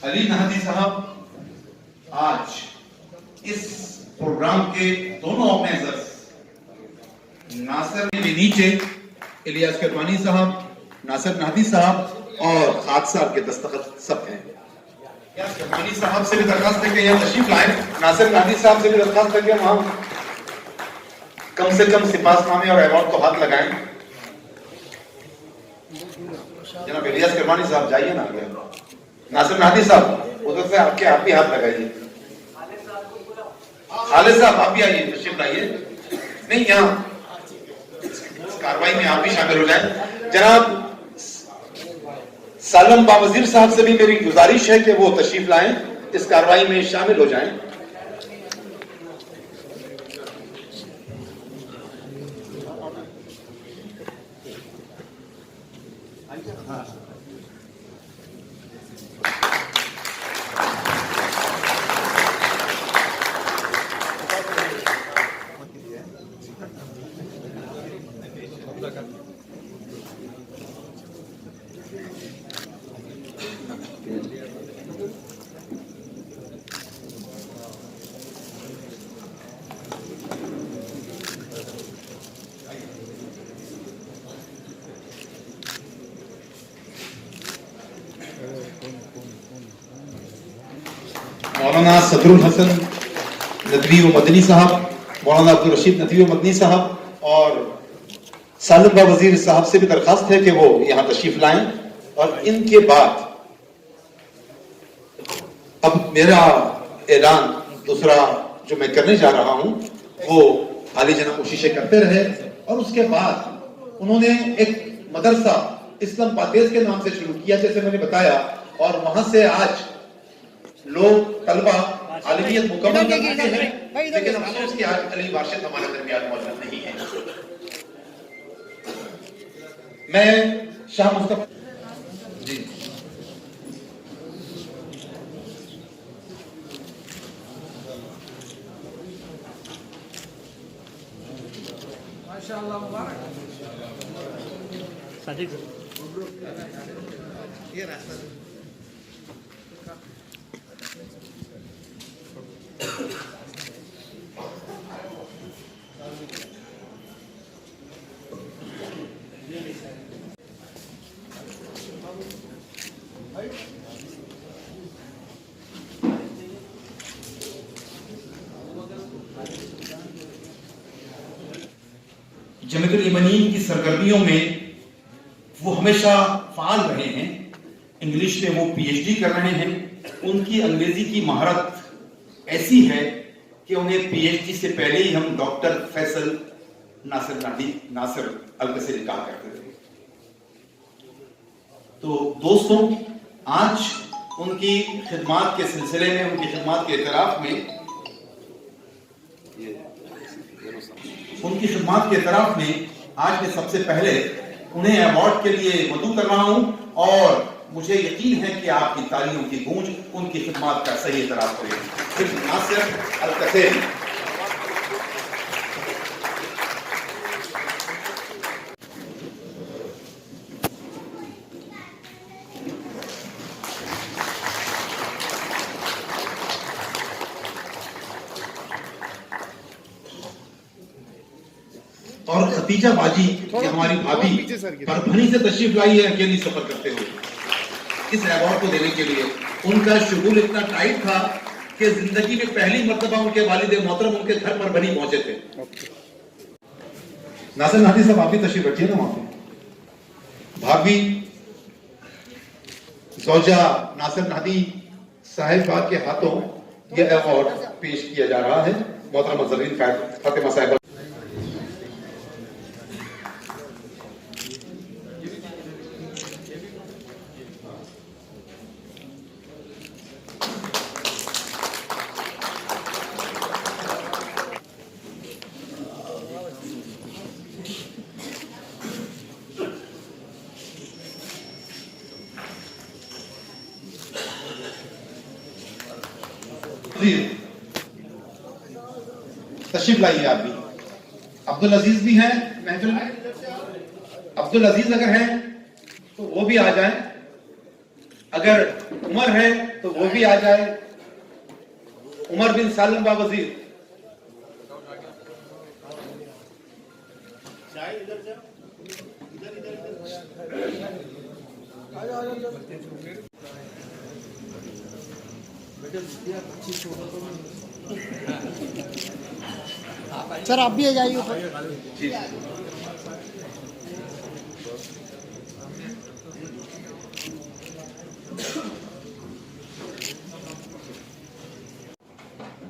علی نہدی صاحب آج اس پروگرام کے دونوں آرگنائزرز ناصر نیچے الیاس کرمانی صاحب، ناصر نہدی صاحب اور خاک صاحب کے دستخط سب ہیں۔ الیاس کرمانی صاحب سے بھی درخواست ہے کہ یہاں تشریف لائیں، ناصر نہدی صاحب سے بھی درخواست ہے کہ وہاں کم سے کم سپاس نامے اور ایوارڈ کو ہاتھ لگائیں۔ جناب الیاس کرمانی صاحب جائیے نا آگے، ناصر نہدی صاحب ادھر سے آپ بھی ہاتھ لگائیے، خالد صاحب آپ بھی آئیے، تشریف لائیے، نہیں یہاں اس کاروائی میں آپ بھی شامل ہو جائیں۔ جناب سالم باوزیر صاحب سے بھی میری گزارش ہے کہ وہ تشریف لائیں، اس کاروائی میں شامل ہو جائیں۔ مولانا صدر الحسن ندوی و مدنی صاحب، مولانا عبدالرشید ندوی و مدنی صاحب اور سالم باوزیر صاحب سے بھی درخواست ہے کہ وہ یہاں تشریف لائیں، اور ان کے بعد اب میرا اعلان دوسرا جو میں کرنے جا رہا ہوں وہ عالی جناب کوششیں کرتے رہے، اور اس کے بعد انہوں نے ایک مدرسہ اسلام پادیس کے نام سے شروع کیا جیسے میں نے بتایا، اور وہاں سے آج لوگ طلبہ عالمیت مکمل کر چکے ہیں، لیکن افسوس کہ آج علی باشد ہمارے درمیان موجود نہیں ہے۔ میں شاہ مصطفیٰ جی ماشاءاللہ مبارک صادق یہ راستہ جمعیت الایمانیین کی سرگرمیوں میں وہ ہمیشہ فعال رہے ہیں۔ انگلش میں وہ پی ایچ ڈی کر رہے ہیں، ان کی انگریزی کی مہارت ایسی ہے کہ انہیں پی ایچ ڈی سے پہلے ہی ہم ڈاکٹر فیصل ناصر القصری کہا کرتے تھے۔ تو دوستوں، آج ان کی خدمات کے سلسلے میں، ان کی خدمات کے اعتراف میں آج میں سب سے پہلے انہیں ایوارڈ کے لیے مدعو کر رہا ہوں، اور مجھے یقین ہے کہ آپ کی تالیوں کی گونج ان کی خدمات کا صحیح اعتراف کرے گی۔ ناصر القصری۔ اور ختیجہ باجی یہ ہماری بھابھی پربھنی سے تشریف لائی ہے اکیلی سفر کرتے ہوئے اس ایوارڈ کو دینے کے لیے۔ ان کا شغل اتنا ٹائٹ تھا کہ زندگی میں پہلی مرتبہ ان کے والد محترم ان کے گھر پربھنی پہنچے تھے۔ ناصر نہدی صاحب آپ بھی تشریف رکھیے نا وہاں پہ۔ بھابھی زوجہ ناصر نہدی صاحبہ کے ہاتھوں یہ ایوارڈ پیش کیا جا رہا ہے۔ محترمہ زرین فاطمہ صاحبہ تشریف لائیے آپ بھی۔ عبدالعزیز بھی ہیں محفل میں، عبدالعزیز اگر ہیں تو وہ بھی آ جائیں۔ اگر عمر ہے تو وہ بھی آ جائے. عمر بن سالم باوزیر. سر آپ بھی آ جائیے اوپر. جی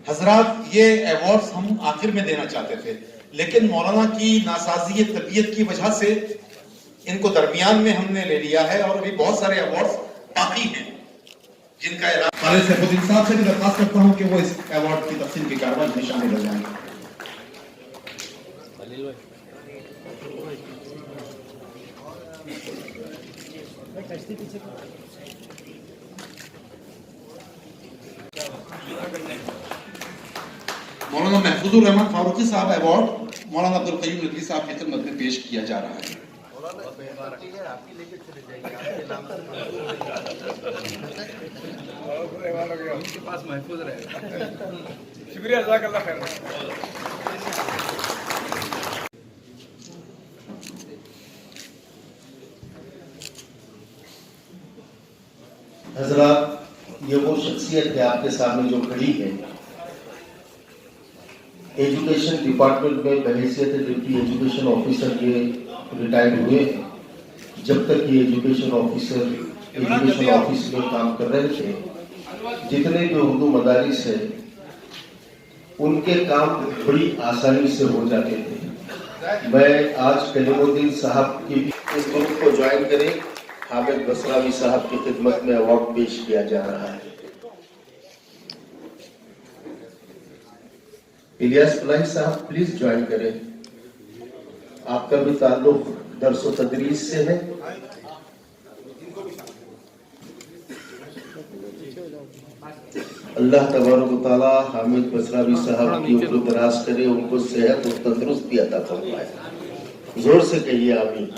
حضرات، یہ ایوارڈز ہم آخر میں دینا چاہتے تھے، لیکن مولانا کی ناسازی طبیعت کی وجہ سے ان کو درمیان میں ہم نے لے لیا ہے، اور ابھی بہت سارے ایوارڈز باقی ہیں جن کا اعلان. خالد سیف الدین صاحب سے بھی درخواست کرتا ہوں کہ وہ اس ایوارڈ کی تقسیم کی کارروائی میں شامل ہو جائیں. مولانا محفوظ الرحمان فاروقی صاحب ایوارڈ مولانا عبدالقیوم رضوی صاحب کی خدمت میں پیش کیا جا رہا ہے. شکریہ، جزاک اللہ خیر. حضرات، یہ وہ شخصیت ہے آپ کے سامنے جو کھڑی ہے. ایجوکیشن ڈپارٹمنٹ میں بحیثیت ڈپٹی ایجوکیشن آفیسر یہ ریٹائرڈ ہوئے ہیں. جب تک یہ ایجوکیشن آفس میں کام کر رہے تھے، جتنے بھی اردو مدارس ہیں ان کے کام بڑی آسانی سے ہو جاتے تھے. میں آج کلیم الدین صاحب کی اس گروپ کو جوائن کریں. حامد بصراوی صاحب کی خدمت میں ایوارڈ پیش کیا جا رہا ہے. الیاس فلاحی صاحب پلیز جوائن کریں. آپ کا بھی تعلق درس و تدریس سے ہے. اللہ تبارک و تعالی حامد بصراوی صاحب کی عمر دراز کرے، ان کو صحت اور تندرستی عطا فرمائے. زور سے کہیے آمین.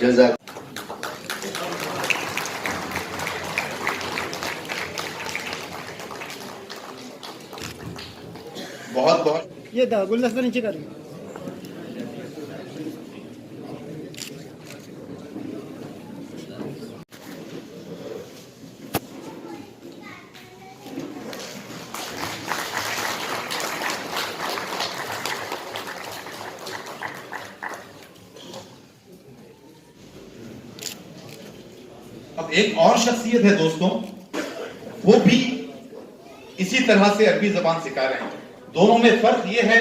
جزاک. بہت بہت یہ گلدستہ نیچے کر. اب ایک اور شخصیت ہے دوستوں، وہ بھی اسی طرح سے عربی زبان سکھا رہے ہیں. دونوں میں فرق یہ ہے.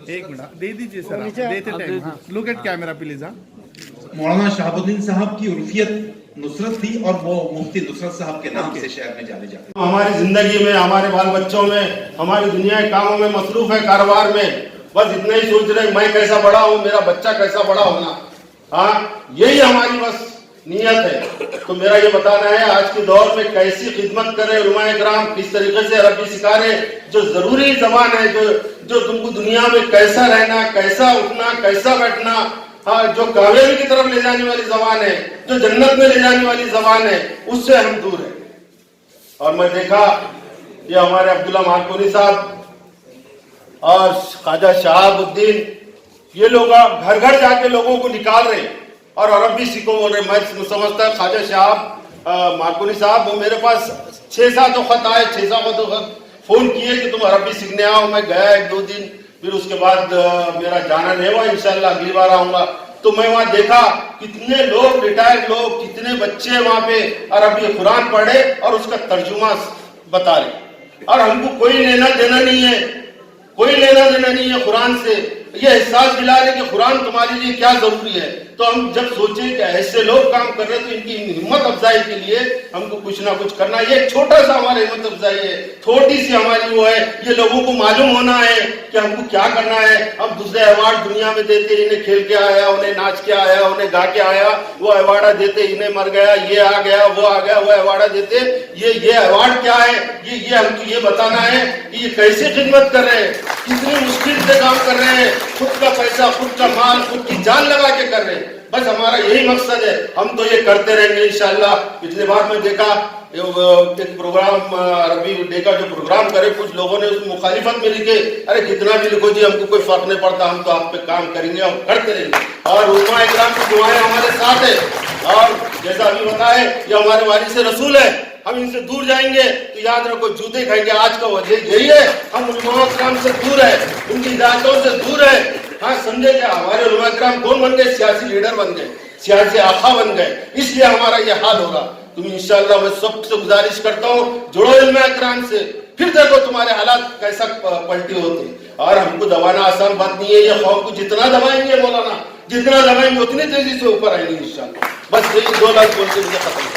ایک منٹ دے دیجیے سر، دیتے ٹائم. ہاں، لک ایٹ کیمرہ پلیز. ہاں، مولانا شہاب الدین صاحب کی عرفیت نصرت تھی، اور وہ مفتی نصرت صاحب کے نام سے شہر میں جانے جاتے ہیں. ہماری زندگی میں، ہمارے بال بچوں میں، ہماری دنیا کے کاموں میں مصروف ہے، کاروبار میں. بس اتنا ہی سوچ رہے میں کیسا بڑا ہوں، میرا بچہ کیسا بڑا ہونا. ہاں، یہی ہماری بس نیت ہے. تو میرا یہ بتانا ہے آج کے دور میں کیسی خدمت کرے علماء کرام، کس طریقے سے عربی سکھا رہے. جو ضروری زبان ہے، جو تم کو دنیا میں کیسا رہنا، کیسا اٹھنا، کیسا بیٹھنا، ہاں، جو کامیابی کی طرف لے جانے والی زبان ہے، جو جنت میں لے جانے والی زبان ہے، اس سے ہم دور ہیں. اور میں دیکھا یہ ہمارے عبداللہ مارکونی صاحب اور خواجہ شہاب الدین، یہ لوگ گھر گھر جا کے لوگوں کو نکال رہے اور عربی سیکھو بول رہے. میں سمجھتا ہے خواجہ شہاب مارکونی صاحب، وہ میرے پاس 6-7 خط آئے، 6-7 خط فون کیے کہ تم عربی سیکھنے آؤ. میں گیا 1-2 دن، پھر اس کے بعد میرا جانا نہیں ہوا. انشاءاللہ اگلی بار آؤں گا. تو میں وہاں دیکھا کتنے لوگ، ریٹائرڈ لوگ، کتنے بچے وہاں پہ عربی قرآن پڑھے اور اس کا ترجمہ بتا رہے. اور ہم کو کوئی لینا دینا نہیں ہے، کوئی لینا دینا نہیں ہے قرآن سے. یہ احساس دلا رہے کہ قرآن تمہارے لیے کیا ضروری ہے. تو ہم جب سوچیں کہ ایسے لوگ کام کر رہے تو ان کی ہمت افزائی کے لیے ہم کو کچھ نہ کچھ کرنا. یہ چھوٹا سا ہماری ہمت افزائی ہے، تھوڑی سی ہماری وہ ہے. یہ لوگوں کو معلوم ہونا ہے کہ ہم کو کیا کرنا ہے. ہم دوسرے ایوارڈ دنیا میں دیتے، انہیں کھیل کے آیا، انہیں ناچ کے آیا، انہیں گا کے آیا، وہ ایوارڈ دیتے، انہیں مر گیا، یہ آ گیا، وہ آ گیا، وہ ایوارڈ دیتے. یہ ایوارڈ کیا ہے؟ یہ ہم کو یہ بتانا ہے کہ یہ کیسے خدمت کر رہے ہیں، کتنی مشکل سے کام کر رہے ہیں، خود کا پیسہ، خود کا مال، خود کی جان لگا کے کر رہے ہیں. बस हमारा यही मकसद है, हम तो ये करते रहेंगे इंशाल्लाह। पिछले बार में देखा एक प्रोग्राम अरबी डे का जो प्रोग्राम करे, कुछ लोगों ने उस मुखालिफत में लिखे, अरे कितना भी लिखो जी, हमको कोई फर्क नहीं पड़ता, हम तो आप पे काम करेंगे और करते रहेंगे। और उलमा इकराम की दुआएं हमारे साथ है, और जैसा अभी बताए ये हमारे वारिस रसूल है, हम इनसे दूर जाएंगे तो याद रखो जूते खाएंगे। आज का वजह यही है, हम उलमा इकराम से दूर है, उनकी हिदायतों से दूर है। हाँ समझे क्या, हमारे उलमा इकराम कौन बन गए? सियासी लीडर बन गए, सियासी आखा बन गए, इसलिए हमारा ये हाल होगा। तुम इंशाल्लाह मैं सबसे गुजारिश करता हूँ, जुड़ो उलमा इकराम से, फिर देखो तुम्हारे हालात कैसा पलटी होते। और हमको दबाना आसान बात नहीं है, ये खौफ को जितना दबाएंगे मौलाना, जितना दबाएंगे उतनी तेजी से ऊपर आएंगे इंशाल्लाह। बस यही 2 लाख बोल के मुझे खत्म।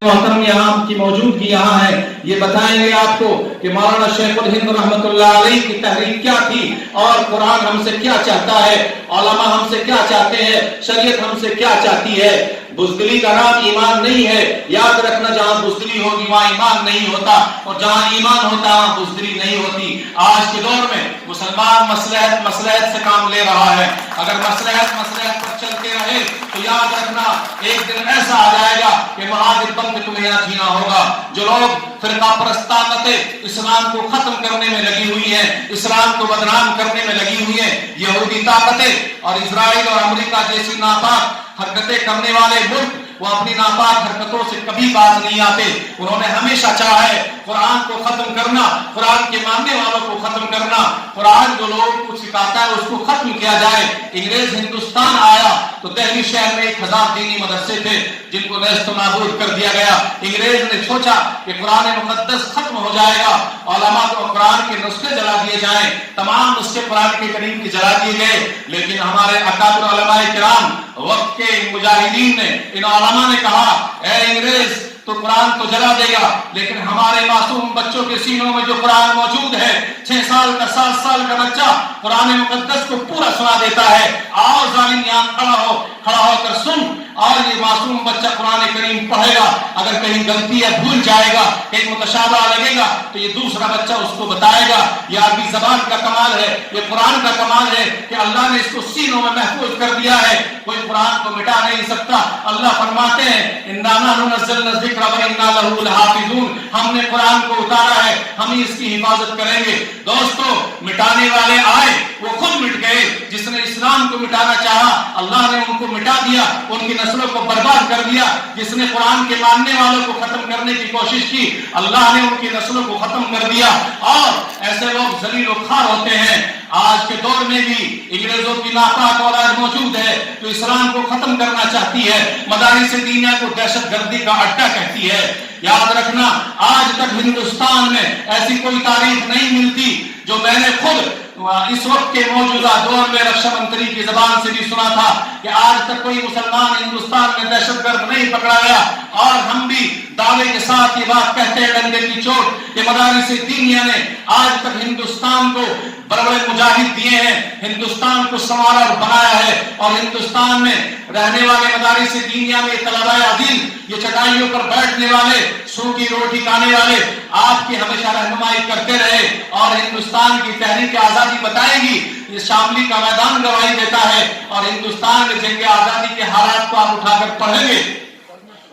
मोहतरम यहाँ की मौजूदगी यहाँ है, ये बताएंगे आपको कि मौलाना शेखुल हिंद रहमतुल्लाह अलैह की तहरीक क्या थी और कुरान हमसे क्या चाहता है, उलमा हमसे क्या चाहते हैं, शरीयत हमसे क्या चाहती है। बुज़दिली का नाम ईमान नहीं है, याद रखना, जहाँ बुज़दिली होगी वहाँ ईमान नहीं होता, और जहाँ ईमान होता है वहाँ बुज़दिली नहीं होती। आज के दौर में मुसलमान मसलहत से काम ले रहा है, अगर मसलहत पर चलते रहे तो याद रखना एक दिन ऐसा आ जाएगा कि महादिर बंद तुम्हें न जीना होगा। जो लोग फिरका परस्तानत इस्लाम को खत्म करने में लगी हुई है, इस्लाम को बदनाम करने में लगी हुई है, यहूदी ताकतें और इजराइल और अमेरिका जैसी नापाक हरकतें करने वाले मुल्क, वो अपनी नापाक हरकतों से कभी बाज नहीं आते। उन्होंने हमेशा चाहा है कुरान को खत्म करना, कुरान के मानने वालों को खत्म करना, कुरान जो लोगों को सिखाता है उसको खत्म किया जाए। इंग्रेज हिंदुस्तान आया तो दिल्ली शहर में 1000 दीनी मदरसे थे जिनको नेस्त नाबूद कर दिया गया। इंग्रेज ने सोचा कि कुरान मुकद्दस खत्म हो जाएगा, उलमा को कुरान के नुस्खे जला दिए जाएं, तमाम नुस्खे कुरान के करीम के जला दिए गए। लेकिन हमारे अकाबिर उलमाए किराम वक्त के मुजाहिदीन ने, इन उलमा ने कहा, ए अंग्रेज तो कुरान तो जला देगा, लेकिन हमारे मासूम बच्चों के सीनों में जो कुरान मौजूद है, 6 साल का 7 साल का बच्चा कुरान मुकद्दस को पूरा सुना देता है। आओ जालिम यहाँ खड़ा होकर सुन, और ये मासूम बच्चा कुरान करीम पढ़ेगा, अगर कहीं गलती या भूल जाएगा, कहीं मुतशाबा लगेगा तो ये दूसरा बच्चा उसको बताएगा। ये अरबी जबान का कमाल है, ये कुरान का कमाल है कि अल्लाह ने इसको सीनों में महफूज कर दिया है, कोई कुरान को मिटा नहीं सकता। अल्लाह फरमाते हैं, इन्ना नहनु नज़्ज़लना ज़िक्रा व इन्ना लहू लहाफ़िज़ून, हमने कुरान को उतारा है, हम ही इसकी हिफाजत करेंगे। दोस्तों, मिटाने वाले आए, वो खुद मिट गए। जिसने इस्लाम को मिटाना चाहा, अल्लाह ने उनको मिटा दिया, उनकी नस्लों को बर्बाद कर दिया। जिसने कुरान के मानने वालों को खत्म करने की कोशिश की, अल्लाह ने उनकी नस्लों को खत्म कर दिया। और ऐसे लोग जलील और खार होते हैं। आज के दौर में भी अंग्रेजों की नापाक औलाद मौजूद है जो इस्लाम को खत्म करना चाहती है, मदारिस दीनिया को दहशतगर्दी का अड्डा कहती है। याद रखना, आज तक हिंदुस्तान में ऐसी कोई तारीख नहीं मिलती जो मैंने खुद इस वक्त के मौजूदा दौर में रक्षा मंत्री की जबान से भी सुना था कि आज तक कोई मुसलमान हिंदुस्तान में दहशतगर्द नहीं पकड़ा गया। और हम भी दावे के साथ ये बात कहते हैं डंडे की चोट कि मदारिस दीनिया ने आज तक हिंदुस्तान को बड़े मुजाहिद दिए हैं, हिंदुस्तान को संवारा और बनाया है। और हिंदुस्तान में रहने वाले मदारिस दीनिया में तलबाए अजीज, ये चटाइयों पर बैठने वाले, सूखी रोटी खाने वाले आपकी हमेशा रहनुमाई करते रहे और हिंदुस्तान की तहरीक आजादी बताएगी। ये शामली का मैदान गवाही देता है। और हिंदुस्तान में जंग आजादी के हालात को आप उठाकर पढ़ेंगे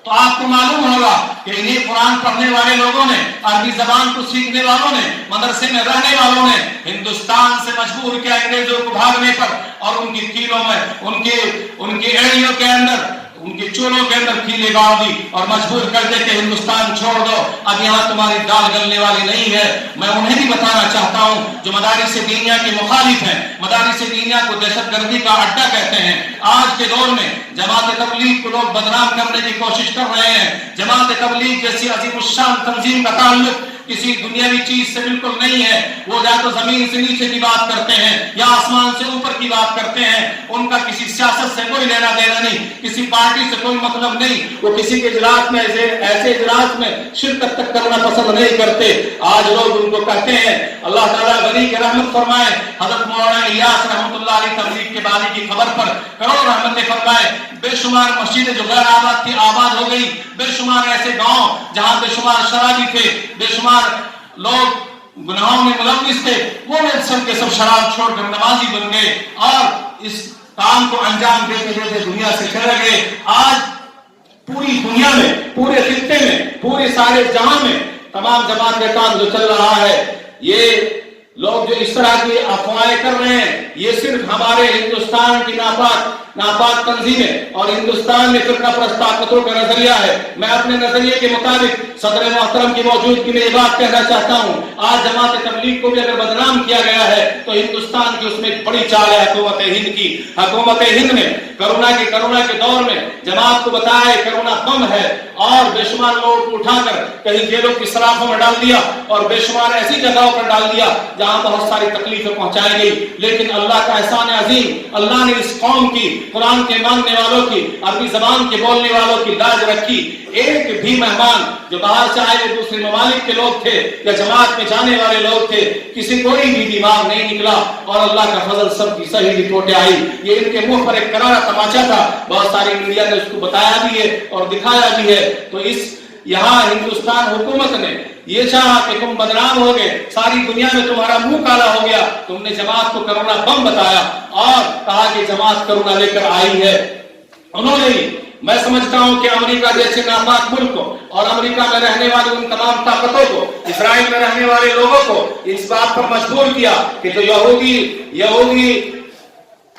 तो आपको मालूम होगा कि इन्हीं कुरान पढ़ने वाले लोगों ने, अरबी जबान को सीखने वालों ने, मदरसे में रहने वालों ने हिंदुस्तान से मजबूर किया अंग्रेजों को भागने पर, और उनकी कीलों में, उनकी एड़ियों के अंदर, उनके चोलों के अंदर कीले गाड़ दी और मजबूर कर दे के हिंदुस्तान छोड़ दो, अब यहाँ तुम्हारी दाल गलने वाली नहीं है। मैं उन्हें भी बताना चाहता हूँ जो मदारिस दीनिया के मुखालिफ हैं, मदारिस दीनिया को दहशतगर्दी का अड्डा कहते हैं। आज के दौर में जमात तबलीग को लोग बदनाम करने की कोशिश कर रहे हैं। जमात तबलीग जैसी अजीमुश्शान तंजीम का ताल्लुक किसी दुनियावी चीज से बिल्कुल नहीं है। वो या तो जमीन से नीचे की बात करते हैं या आसमान से ऊपर की बात करते हैं। उनका किसी सियासत से कोई लेना देना नहीं, किसी पार्टी से कोई मतलब नहीं। वो किसी के इजलास में ऐसे इजलास में शिरकत तक करना पसंद नहीं करते। आज लोग उनको कहते हैं, अल्लाह ताला गनी की रहमत फरमाए, हजरत मौलाना इलियास रहमतुल्लाह अलैह तबलीग के बानी की खबर पर करोड़ रहमतें फरमाए। बेशुमार मस्जिदें जो गैर आबाद थी आबाद हो गई, बेशुमार ऐसे गांव जहां बेशुमार शराबी थे, बेशुमार लोग गुनाहों में मुलव्विस थे, वो लोग सब के सब शराब छोड़कर नमाजी बन गए। और इस काम को अंजाम देते देते दुनिया से चले गए। आज पूरी दुनिया में, पूरे खित्ते में, पूरे सारे जहां में तमाम जमात का काम जो चल रहा है, ये लोग जो इस तरह की अफवाहें कर रहे हैं, ये सिर्फ हमारे हिंदुस्तान की नापाक तंजीमें और हिंदुस्तान में फिरका प्रस्तावकों का नजरिया है। मैं अपने नजरिए के मुताबिक सदर मोहतरम की मौजूदगी में ये बात कहना चाहता हूं, आज जमात तबलीग को भी अगर बदनाम किया गया है तो हिंदुस्तान की उसमें एक बड़ी चाल है हुकूमत हिंद की। हुकूमत हिंद ने कोरोना के दौर में जमात को बताया कोरोना बम है और बेशुमार लोगों को उठाकर कहीं जेलों की सलाखों में डाल दिया और बेशुमार ऐसी जगहों पर डाल दिया जहां बहुत सारी तकलीफें पहुंचाई गई। लेकिन अल्लाह का एहसान अजीम, अल्लाह ने इस कौम की, कुरान के मानने वालों की, अरबी जबान के बोलने वालों की लाज रखी। एक भी मेहमान जो बाहर से आए वो दूसरे ममालिक के लोग थे या जमात में जाने वाले लोग थे, किसी कोई भी बीमार नहीं निकला और अल्लाह का फजल सबकी सही रिपोर्टें आई। ये इनके मुंह पर एक करारा तमाचा था, बहुत सारी मीडिया ने उसको बताया भी है और दिखाया भी है। तो इस यहाँ हिंदुस्तान हुकूमत ने ये चाहा कि तुम बदनाम हो गए, सारी दुनिया में तुम्हारा मुंह काला हो गया, तुमने जमात को कोरोना बम बताया और कहा कि जमात कोरोना लेकर आई है। उन्होंने ही, मैं समझता हूं कि अमेरिका जैसे नापाक मुल्क को और अमेरिका में रहने वाली उन तमाम ताकतों को, इस्राइल में रहने वाले लोगों को इस बात पर मजबूर किया कि जो यहूदी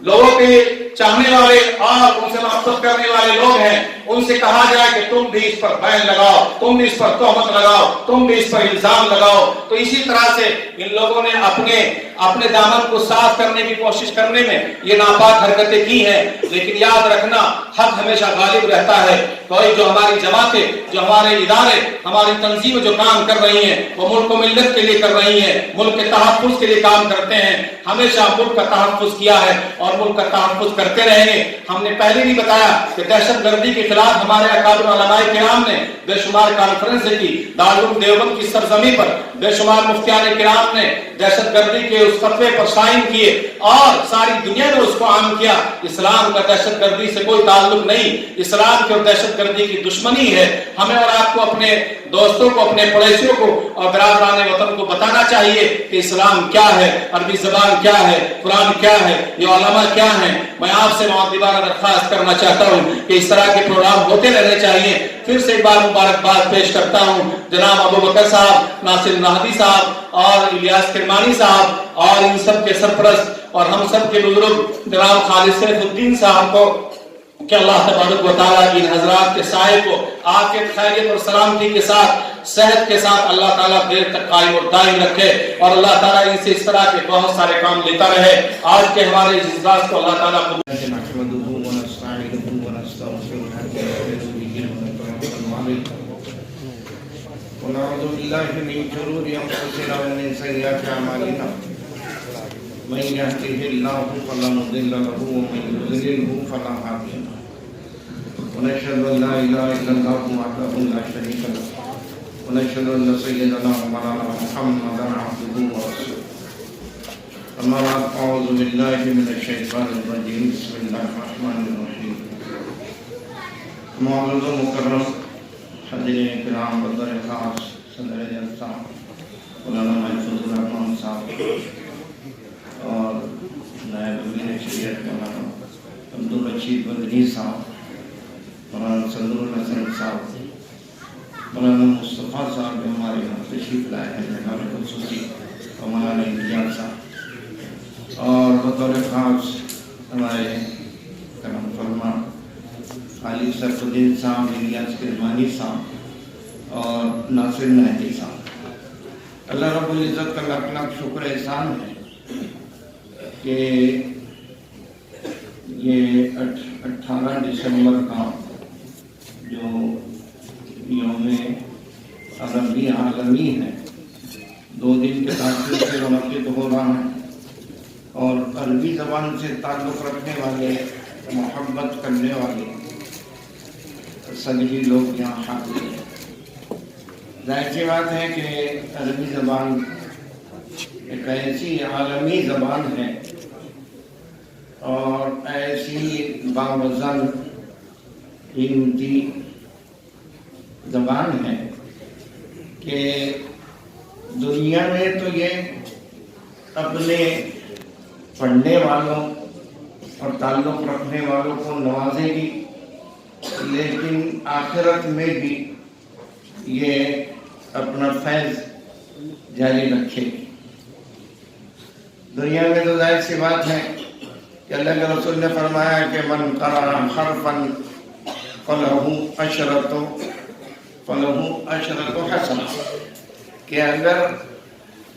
लोगों के चाहने वाले और उनसे मोहब्बत करने वाले लोग हैं, उनसे कहा जाए कि तुम भी इस पर बैन लगाओ, तुम भी इस पर तोहमत लगाओ, तुम भी इस पर इल्जाम लगाओ। तो इसी तरह से इन लोगों ने अपने दामन को साफ करने की कोशिश करने में ये नापाक हरकतें की हैं। लेकिन याद रखना, हक हमेशा गालिब रहता है। कोई जो हमारी जमातें, जो हमारे इदारे, हमारी तंजीमें जो काम कर रही हैं, वो मुल्क को मिल्लत के लिए कर रही हैं, मुल्क के तहफ़्फ़ुज़ के लिए काम करते हैं। हमेशा मुल्क का तहफ़्फ़ुज़ किया है और मुल्क का तहफ़्फ़ुज़ करते रहेंगे। हमने पहले भी बताया कि दहशतगर्दी के खिलाफ हमारे अकाबिर उलमाए किराम ने बेशुमार कॉन्फ्रेंस की, दारुल देवबंद की सरजमी पर बेशुमार मुफ्तियान किराम ने दहशतगर्दी के उस फतवे पर साइन किए और सारी दुनिया ने उसको आम किया। इस्लाम का दहशतगर्दी से कोई ताल्लुक नहीं, इस्लाम की और दहशतगर्दी की दुश्मनी है। हमें और आपको अपने दोस्तों को, अपने पड़ोसियों को और बिरादरान वतन को बताना चाहिए कि इस्लाम क्या है, अरबी जबान क्या है, कुरान क्या है, ये उलमा क्या है। मैं आपसे मुबारक दरख्वास्त करना चाहता हूँ कि इस तरह के प्रोग्राम होते रहने चाहिए। फिर से एक बार मुबारकबाद पेश करता हूँ जनाब अबू बकर साहब, नासिर नाहदी साहब और इलियास किरमानी साहब और इन सब के सरपरस्त और हम सब के बुजुर्ग जनाब खालिद सैफुद्दीन साहब को कि अल्लाह तबारक व तआला इन हजरात के साए को आफियत, खैरियत और सलामती के साथ, सेहत के साथ अल्लाह ताला देर तक कायम और दायम रखे और अल्लाह ताला इनसे इस तरह के बहुत सारे काम लेता रहे। आज के हमारे इस इजलास को अल्लाह ताला ونعوذ بالله من شرور انفسنا ومن سيئات اعمالنا من يهده الله فلا مضل له ومن يضلله فلا هادي له ونشهد ان لا اله الا الله وحده لا شريك له ونشهد ان سيدنا ومولانا محمدا عبده ورسوله اما بعد اعوذ بالله من الشيطان الرجيم بسم الله الرحمن الرحيم معزز مکرم حضرین کرام بدر خاص صدر جلسہ مولانا محفوظ الرحمان صاحب اور نائب امیر شریعت مولانا عبدالرشید بدری صاحب، مولانا صدر الحسن صاحب، مولانا مصطفیٰ صاحب ہمارے یہاں تشریف لائے ہیں، مہمان خصوصی اور مولانا امتیاز صاحب، اور بطور خاص ہمارے کرم فرما خالد سیفالدین صاحب، الیاس کرمانی صاحب اور ناصر نہدی صاحب۔ اللہ رب العزت کا لاکھ لاکھ شکر احسان ہے کہ یہ 18 دسمبر کا جو یوم عربی عالمی ہے 2 دن کے تاخیر سے منعقد ہو رہا ہے اور عربی زبان سے تعلق رکھنے والے، محبت کرنے والے سبھی لوگ یہاں حاضر ہیں۔ ظاہر سی بات ہے کہ عربی زبان ایک ایسی عالمی زبان ہے اور ایسی باوزن قیمتی زبان ہے کہ دنیا میں تو یہ اپنے پڑھنے والوں और ताल्लुक़ रखने वालों को नवाजेगी, लेकिन आखिरत में भी ये अपना फैज़ जारी रखेगी। दुनिया में तो जाहिर सी बात है कि अल्लाह के रसूल ने फरमाया कि मन क़रा हरफन फलहू अशरतु हसना, कि अगर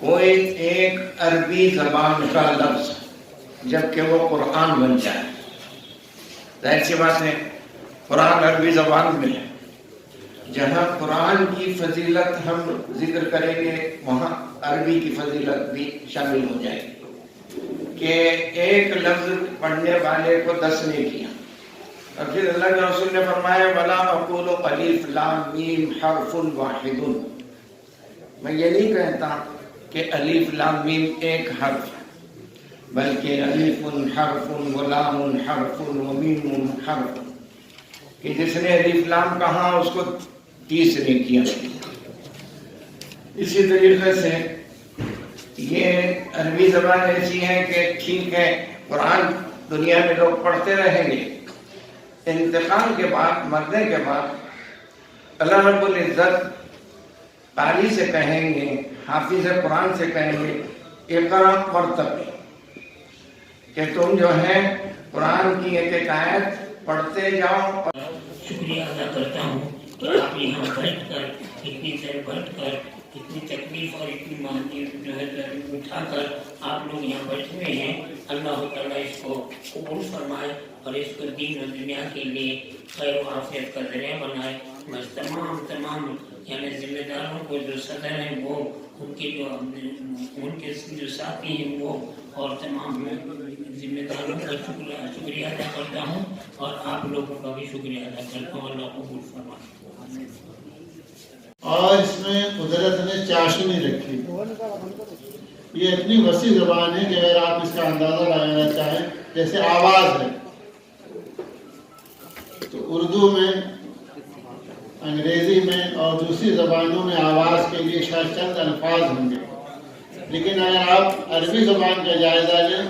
कोई एक अरबी ज़बान का लफ्ज़ जबकि वो कुरान बन जाए, जाहिर सी बात है कुरान अरबी ज़बान में है, जहाँ कुरान की फजीलत हम जिक्र करेंगे वहाँ अरबी की फजीलत भी शामिल हो जाएगी कि एक लफ्ज़ पढ़ने वाले को 10 ने किया। और फिर अल्लाह के रसूल ने फरमाया वला अक़ूलु अलिफ लाम मीम हर्फुन वाहिदुन, मैं ये नहीं कहता कि अलिफ लाम मीम एक हर्फ है, बल्कि अलिफुन हर्फुन व लामुन हर्फुन व मीमुन हर्फुन, कि जिसने अलिफ लाम कहा उसको 30 ने किया। इसी तरीके से ये अरबी ज़बान ऐसी है कि ठीक है कुरान दुनिया में लोग पढ़ते रहेंगे, इंतकाल के बाद, मरने के बाद अल्लाह रब्बुल इज़्ज़त कारी से कहेंगे, हाफिज़ कुरान से कहेंगे इक़रा वर्तक़ी, कि तुम जो है कुरान की एक एक आयत पढ़ते जाओ। शुक्रिया अदा करता हूँ कि आप यहाँ बैठकर इतनी देर बैठकर इतनी तकलीफ और इतनी मानती जो है उठाकर आप लोग यहाँ बैठे हुए हैं। अल्लाह ताला इसको कबूल फरमाए और इसको दीन और दुनिया के लिए खैर व आफियत का ज़रिया बनाए। बस तमाम यानी जिम्मेदारों को जो सदर हैं वो, उनके जो साथी हैं वो, और तमाम जिम्मेदारों का शुक्रिया अदा करता हूँ और आप लोगों का भी शुक्रिया अदा करता हूँ। अल्लाह कबूल फरमाए। और इसमें कुदरत ने चाशनी रखी। ये इतनी वसी ज़बान है कि अगर आप इसका अंदाज़ा लगाना चाहें, जैसे आवाज़ है तो उर्दू में, अंग्रेज़ी में और दूसरी ज़बानों में आवाज़ के लिए शायद चंद अल्फाज होंगे, लेकिन अगर आप अरबी ज़बान का जायज़ा लें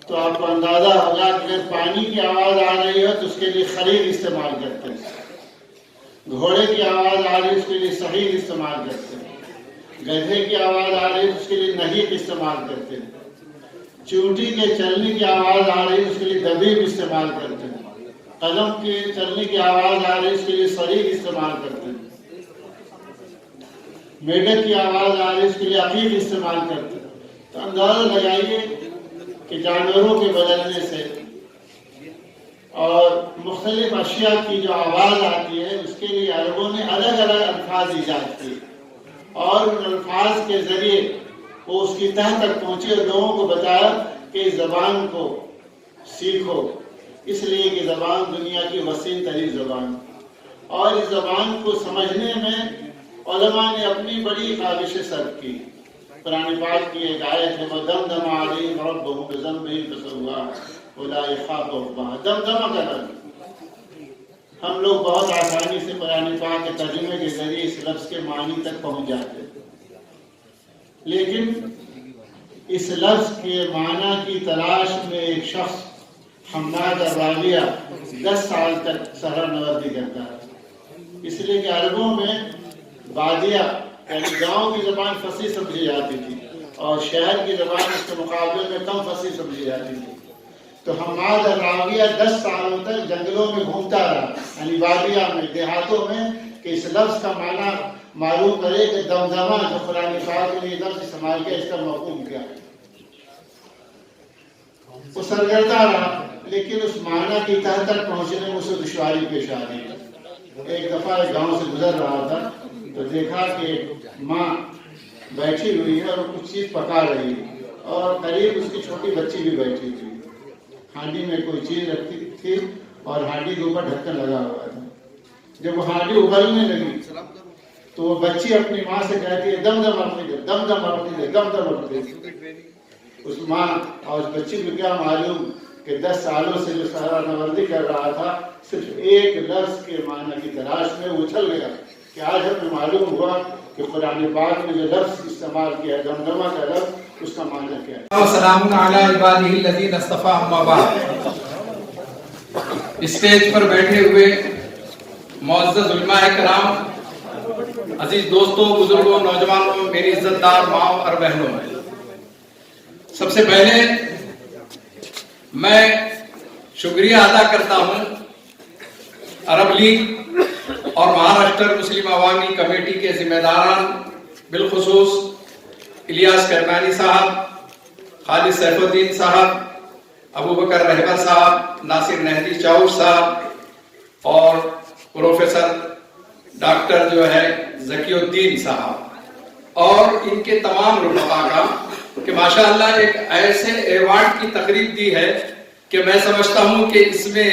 तो आपको अंदाज़ा होगा कि अगर पानी की आवाज़ आ रही है तो उसके लिए खरीद इस्तेमाल करते हैं, घोड़े की आवाज़ आ रही है उसके लिए सहीद इस्तेमाल करते हैं, गधे की आवाज़ आ रही है उसके लिए नहीक इस्तेमाल करते हैं, चूंटी के चलने की आवाज़ आ रही है उसके लिए दबीब इस्तेमाल करते हैं, कलम के चलने की आवाज़ आ रही है उसके लिए सरीद इस्तेमाल करते हैं, मेढक की आवाज़ आ रही है उसके लिए अकीक इस्तेमाल करते हैं। तो अंदाज़ा लगाइए कि जानवरों के बदलने से और मुख्तलिफ अशिया की जो आवाज़ आती है उसके लिए अरबों ने अलग अलग अल्फाज ईजाद किए और उन अल्फाज के ज़रिए वो उसकी तह तक पहुँचे और लोगों को बताया कि इस ज़बान को सीखो, इसलिए कि ज़बान दुनिया की वसीन तरीन ज़बान, और इस ज़बान को समझने में उलमा ने अपनी बड़ी काविशें सर्व की। कुरान पाक की एक आयत है वदमदमा अलैहिम रब्बुहुम बिज़ंबिहिम फसव्वा वला यख़ाफ़ु उक़बाहा। दमदमा का लफ्ज़ हम लोग बहुत आसानी से कुरान पाक के तर्जुमे के जरिए इस लफ्ज़ के मानी तक पहुँच जाते हैं, लेकिन इस लफ्ज़ के माना की तलाश में एक शख्स हम्माद राविया 10 साल तक सहर नवर्दी करता है, इसलिए कि अरबों में बादिया यानी गांव की ज़बान फसी समझी जाती थी और शहर की ज़बान उसके मुकाबले में कम फसी समझी जाती थी। तो हम्माद राविया 10 सालों तक जंगलों में घूमता रहा, यानी बादिया में, देहातों में, कि इस लफ्ज़ का माना मालूम करे कि दमदमा जो कुरान पाक में लफ्ज़ इस्तेमाल किया इसका मफ़हूम क्या है। वो सरगर्दा रहा, लेकिन उस माना की तह तक पहुँचने में उसे दुश्वारी पेश आ रही। एक दफ़ा एक गाँव से गुजर रहा था तो देखा कि माँ बैठी हुई है और कुछ चीज़ पका रही है और करीब उसकी छोटी बच्ची भी बैठी थी। हांडी में कोई चीज़ रखी थी और हांडी के ऊपर ढक्कन लगा हुआ था। जब वो हांडी उबलने लगी तो वो बच्ची अपनी माँ से कहती है दम दम अपनी दे, दम दम अपनी दे, दम दम अपनी दे। उस माँ और उस बच्ची को क्या मालूम कि 10 सालों से जो सहरा नवर्दी कर रहा था सिर्फ एक लफ्ज़ के माना की तलाश में उछल गया कि आज हमें मालूम हुआ कि कुरान पाक में जो लफ्ज़ इस्तेमाल किया है दमदमा का लफ्ज़ उसका माना क्या है। वसलामुन अला इबादिहिल्लज़ीना इस्तफ़ा अम्मा बाद। स्टेज पर बैठे हुए मुअज़्ज़ज़ उलमाए किराम, अजीज दोस्तों, बुजुर्गों, नौजवानों, मेरी इज्जतदार माँ और बहनों, सबसे पहले मैं शुक्रिया अदा करता हूँ अरब लीग और महाराष्ट्र मुस्लिम अवामी कमेटी के जिम्मेदारान, बिलखुसूस इलियास करमानी साहब, खालिद सैफुद्दीन साहब, अबू बकर रहबर साहब, नासिर नहदी चाउर साहब और प्रोफेसर डॉक्टर जो है ज़कीउद्दीन साहब और इनके तमाम रुफ़क़ा का कि माशाअल्लाह एक ऐसे अवार्ड की तकरीब दी है कि मैं समझता हूं कि इसमें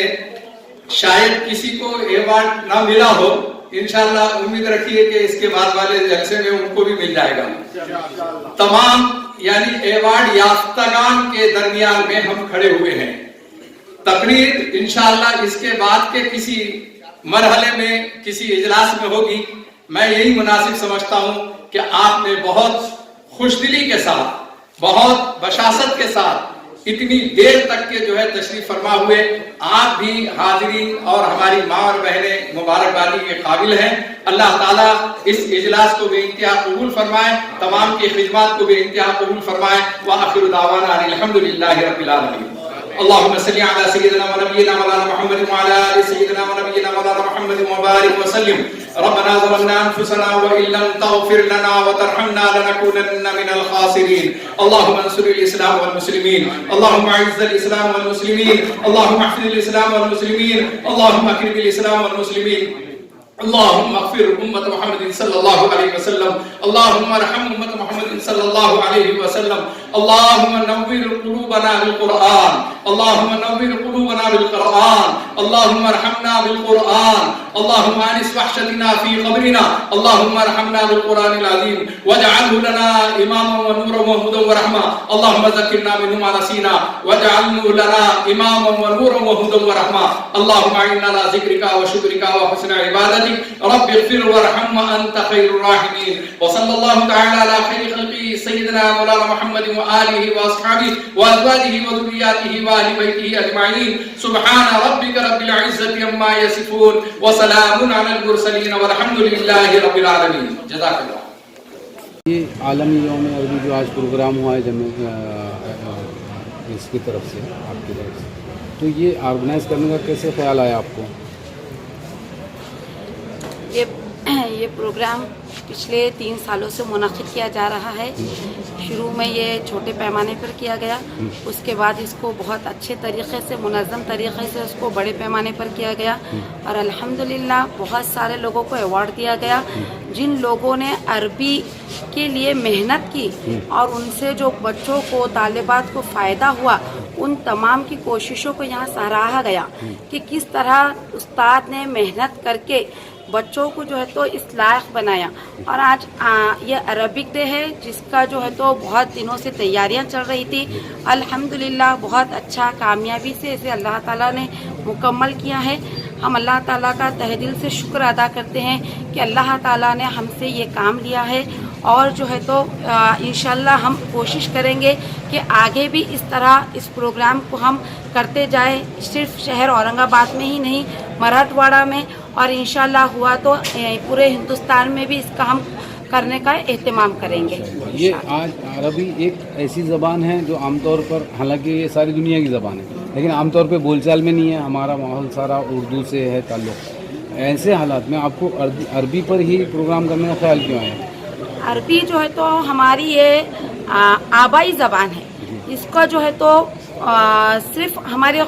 शायद किसी को अवार्ड ना मिला हो। इंशाअल्लाह उम्मीद रखिए कि इसके बाद वाले जलसे में उनको भी मिल जाएगा। तमाम यानी अवार्ड याफ्तागान के दरमियान में हम खड़े हुए हैं। तकरीर इंशाअल्लाह इसके बाद के किसी मरहले में किसी इजलास में होगी। मैं यही मुनासिब समझता हूं कि आपने बहुत खुशदिली के साथ, बहुत बशासत के साथ इतनी देर तक के जो है तशरीफ फरमा हुए, आप भी हाजिरीन और हमारी माँ और बहनें मुबारकबादी के काबिल हैं। अल्लाह ताला इस इजलास को बेइंतहा कबूल फरमाए, तमाम की खिदमत को बेइंतहा कबूल फरमाए। व आखिरु दावाना अल्हम्दुलिल्लाहि रब्बिल आलमीन। अल्लाहुम्मा सल्लि अला सय्यिदिना व नबिय्यिना मौलाना मुहम्मद व अला आलि सय्यिदिना व नबिय्यिना मौलाना मुहम्मद व बारिक व सल्लिम। रब्बना ज़लमना अनफुसना व इल्लम तग़फिर लना व तरहमना लनकूनन्ना मिनल खासिरीन। अल्लाहुम्मा अंसुरिल इस्लाम वल मुस्लिमीन, अल्लाहुम्मा अइज़्ज़िल इस्लाम वल मुस्लिमीन, अल्लाहुम्मा अहफ़िज़िल इस्लाम वल मुस्लिमीन, अल्लाहुम्मा अक्रिमिल इस्लाम वल मुस्लिमीन। अल्लाहुम्मा अग़फ़िर उम्मत मुहम्मद सल्लल्लाहु अलैहि वसल्लम, अल्लाहुम्मा अरहम उम्मत मुहम्मद सल्लल्लाहु अलैहि वसल्लम, अल्लाहुम्मा नव्विर क़ुलूबना बिल क़ुरआन, अल्लाहुम्मा नव्विर क़ुलूबना बिल क़ुरआन, अल्लाहुम्मा अरहमना बिल क़ुरआन, अल्लाहुम्मा अनिस वहशतिना फ़ी क़ब्रिना, अल्लाहुम्मा अरहमना बिल क़ुरआनिल अज़ीम वजअल्हु लना इमामन व नूरन व हुदन व रहमा, अल्लाहुम्मा ज़क्किरना मिन्हु मा नसीना वजअल्हु लना इमामन व नूरन व हुदन व रहमा, अल्लाहुम्मा इन्ना अला ज़िक्रिका व शुक्रिका व हुस्नि इबादतिक रब्बि इग़फिर वरहम व अंत खैरुर राहिमीन। व सल्लल्लाहु तआला अला खैरि खल्क़ि सय्यिदिना मौलाना मुहम्मद व आलिहि व अस्हाबिहि व अज़वाजिहि व ज़ुर्रिय्यतिहि व अहलि बैतिहि अजमईन। सुब्हान रब्बिका रब्बिल इज़्ज़ति अम्मा यसिफून व सलामुन अलल मुरसलीन वल्हम्दुलिल्लाहि रब्बिल आलमीन। जज़ाकल्लाह। ये आलमी यौम अरबी जो आज प्रोग्राम हुआ है इसकी तरफ से, आपकी तरफ से, तो ये ऑर्गेनाइज करने का कैसे ख्याल आया आपको? ये प्रोग्राम पिछले 3 सालों से मुनक़िद किया जा रहा है। शुरू में ये छोटे पैमाने पर किया गया, उसके बाद इसको बहुत अच्छे तरीक़े से, मुनज़्ज़म तरीक़े से उसको बड़े पैमाने पर किया गया और अल्हम्दुलिल्लाह बहुत सारे लोगों को अवार्ड दिया गया जिन लोगों ने अरबी के लिए मेहनत की और उनसे जो बच्चों को, तालिबात को फ़ायदा हुआ, उन तमाम की कोशिशों को यहाँ सराहा गया कि किस तरह उस्ताद ने मेहनत करके बच्चों को जो है तो इस लायक बनाया। और आज ये अरबिक डे है जिसका जो है तो बहुत दिनों से तैयारियां चल रही थी। अल्हम्दुलिल्लाह बहुत अच्छा कामयाबी से इसे अल्लाह ताला ने मुकम्मल किया है। हम अल्लाह ताला का तहे दिल से शुक्र अदा करते हैं कि अल्लाह ताला ने हमसे ये काम लिया है और जो है तो इंशाअल्लाह हम कोशिश करेंगे कि आगे भी इस तरह इस प्रोग्राम को हम करते जाए, सिर्फ शहर औरंगाबाद में ही नहीं, मराठवाड़ा में, और इंशाअल्लाह हुआ तो पूरे हिंदुस्तान में भी इसका हम करने का एहतमाम करेंगे। ये आज अरबी एक ऐसी ज़बान है जो आमतौर पर, हालांकि ये सारी दुनिया की ज़बान है, लेकिन आमतौर पे बोलचाल में नहीं है। हमारा माहौल सारा उर्दू से है ताल्लुक़। ऐसे हालात में आपको अरबी पर ही प्रोग्राम करने का ख्याल क्यों आया? अरबी जो है तो हमारी ये आबाई ज़बान है। इसका जो है तो सिर्फ हमारे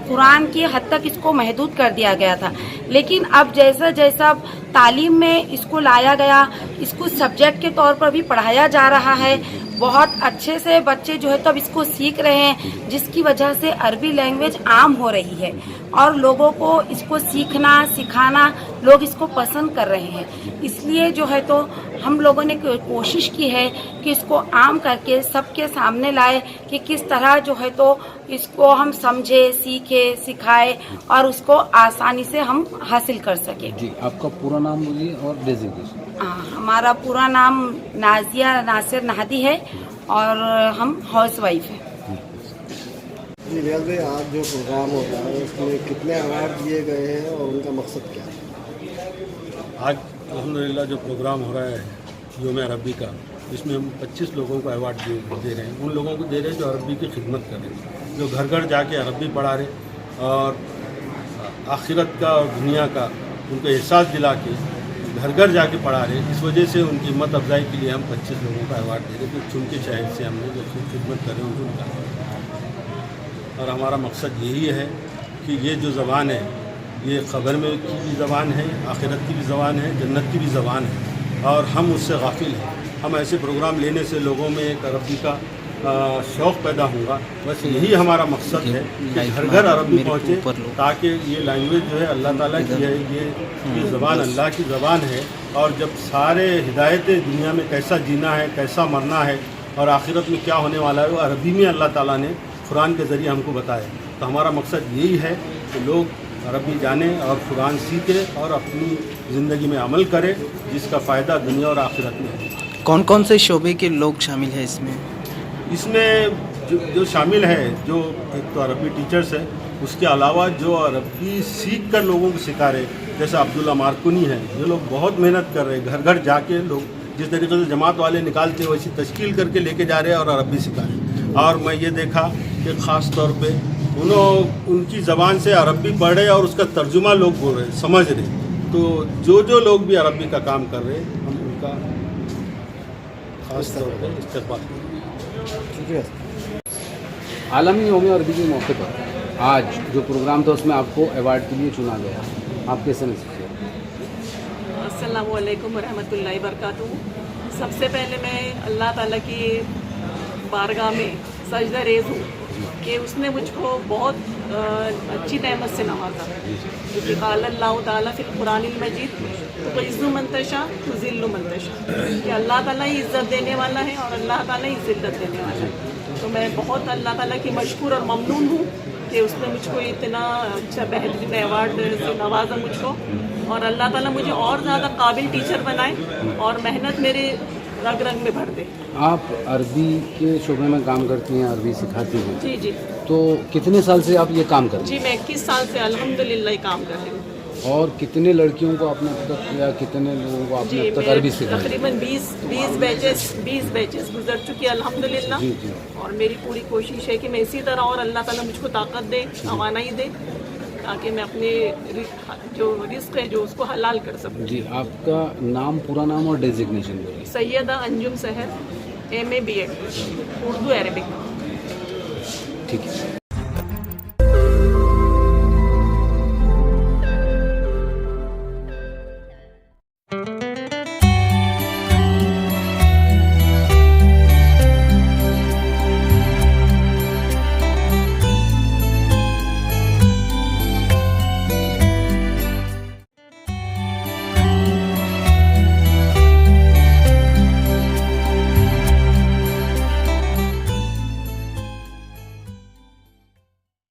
कुरान की हद तक इसको महदूद कर दिया गया था, लेकिन अब जैसा जैसा तालीम में इसको लाया गया, इसको सब्जेक्ट के तौर पर भी पढ़ाया जा रहा है। बहुत अच्छे से बच्चे जो है तो अब इसको सीख रहे हैं, जिसकी वजह से अरबी लैंग्वेज आम हो रही है और लोगों को इसको सीखना, सिखाना, लोग इसको पसंद कर रहे हैं। इसलिए जो है तो हम लोगों ने कोशिश की है कि इसको आम करके सबके सामने लाए कि किस तरह जो है तो इसको हम समझे, सीखे, सिखाए और उसको आसानी से हम हासिल कर सके। जी, आपका पूरा नाम बोलिए और डेजिग्नेशन। हमारा पूरा नाम नाजिया नासिर नहदी है اور ہم ہاؤس وائف ہیں. جی ریاض بھائی، آج جو پروگرام ہوتا ہے اس میں کتنے ایوارڈ دیے گئے ہیں اور ان کا مقصد کیا ہے؟ آج الحمدللہ جو پروگرام ہو رہا ہے یوم عربی کا، اس میں ہم 25 لوگوں کو ایوارڈ دے رہے ہیں. ان لوگوں کو دے رہے ہیں جو عربی کی خدمت کر رہے ہیں، جو گھر گھر جا کے عربی پڑھا رہے اور آخرت کا اور دنیا کا ان کو احساس دلا کے گھر گھر جا کے پڑھا رہے ہیں. اس وجہ سے ان کی ہمت افزائی کے لیے ہم 25 لوگوں کا ایوارڈ دے رہے ہیں، جو چن کے شہر سے ہم نے جو خدمت کر رہے ہیں ان کا. اور ہمارا مقصد یہی ہے کہ یہ جو زبان ہے یہ خبر میں کی بھی زبان ہے، آخرت کی بھی زبان ہے، جنت کی بھی زبان ہے، اور ہم اس سے غافل ہیں. ہم ایسے پروگرام لینے سے لوگوں میں ایک عربی کا شوق پیدا ہوگا. بس یہی ہمارا مقصد ہے کہ گھر گھر عربی پہنچے، تاکہ یہ لینگویج جو ہے اللہ تعالیٰ کی ہے، یہ زبان اللہ کی زبان ہے. اور جب سارے ہدایتیں دنیا میں کیسا جینا ہے، کیسا مرنا ہے اور آخرت میں کیا ہونے والا ہے، وہ عربی میں اللہ تعالیٰ نے قرآن کے ذریعے ہم کو بتایا. تو ہمارا مقصد یہی ہے کہ لوگ عربی جانیں اور قرآن سیکھیں اور اپنی زندگی میں عمل کریں، جس کا فائدہ دنیا اور آخرت میں ہے. کون کون سے شعبے کے لوگ شامل ہیں اس میں جو شامل ہے، جو ایک تو عربی ٹیچرز ہیں، اس کے علاوہ جو عربی سیکھ کر لوگوں کو سکھا رہے، جیسے عبداللہ مارکونی ہیں، جو لوگ بہت محنت کر رہے ہیں، گھر گھر جا کے لوگ جس طریقے سے جماعت والے نکالتے ویسی تشکیل کر کے لے کے جا رہے ہیں اور عربی سکھا رہے ہیں. اور میں یہ دیکھا کہ خاص طور پہ ان کی زبان سے عربی پڑھ رہے اور اس کا ترجمہ لوگ بول رہے، سمجھ رہے. تو جو لوگ بھی عربی کا کام کر رہے ہیں، ہم ان کا خاص طور پر استقبال کریں. شکریہ. عالمی یوم عربی کے موقع پر آج جو پروگرام تھا اس میں آپ کو ایوارڈ کے لیے چنا گیا، آپ کیسے محسوس کیا؟ السلام علیکم ورحمۃ اللہ وبرکاتہ. سب سے پہلے میں اللہ تعالیٰ کی بارگاہ میں سجدہ ریز ہوں کہ اس نے مجھ کو بہت اچھی نعمت سے نوازا. کیونکہ قال اللہ تعالیٰ فی القرآن المجید تعز من تشاء تذل من تشاء، کہ اللہ تعالیٰ ہی عزت دینے والا ہے اور اللہ تعالیٰ ہی ذلت دینے والا ہے. تو میں بہت اللہ تعالیٰ کی مشکور اور ممنون ہوں کہ اس نے مجھ کو اتنا اچھا بہترین ایوارڈ سے نوازا مجھ کو، اور اللہ تعالیٰ مجھے اور زیادہ قابل ٹیچر بنائے اور محنت میرے رگ رگ میں بھر دے. آپ عربی کے شعبے میں کام کرتی ہیں، عربی سکھاتی ہیں. جی جی. تو کتنے سال سے آپ یہ کام کر رہی ہیں؟ جی میں 21 سال سے الحمدللہ یہ کام کر رہی ہوں. اور کتنے لڑکیوں کو آپ نے اب تک یا کتنے لوگوں کو آپ نے اب تک عربی سکھائی؟ تقریباً 20 بیچز گزر چکی الحمدللہ. جی جی. اور میری پوری کوشش ہے کہ میں اسی طرح اور اللہ تعالیٰ مجھ کو طاقت دے، توانائی دے، تاکہ میں اپنے جو رزق ہے جو اس کو حلال کر سکوں. جی. آپ کا نام، پورا نام اور ڈیزگنیشن بولیے. سیدہ انجم سحر، MA BEd اردو عربک. ٹھیک ہے.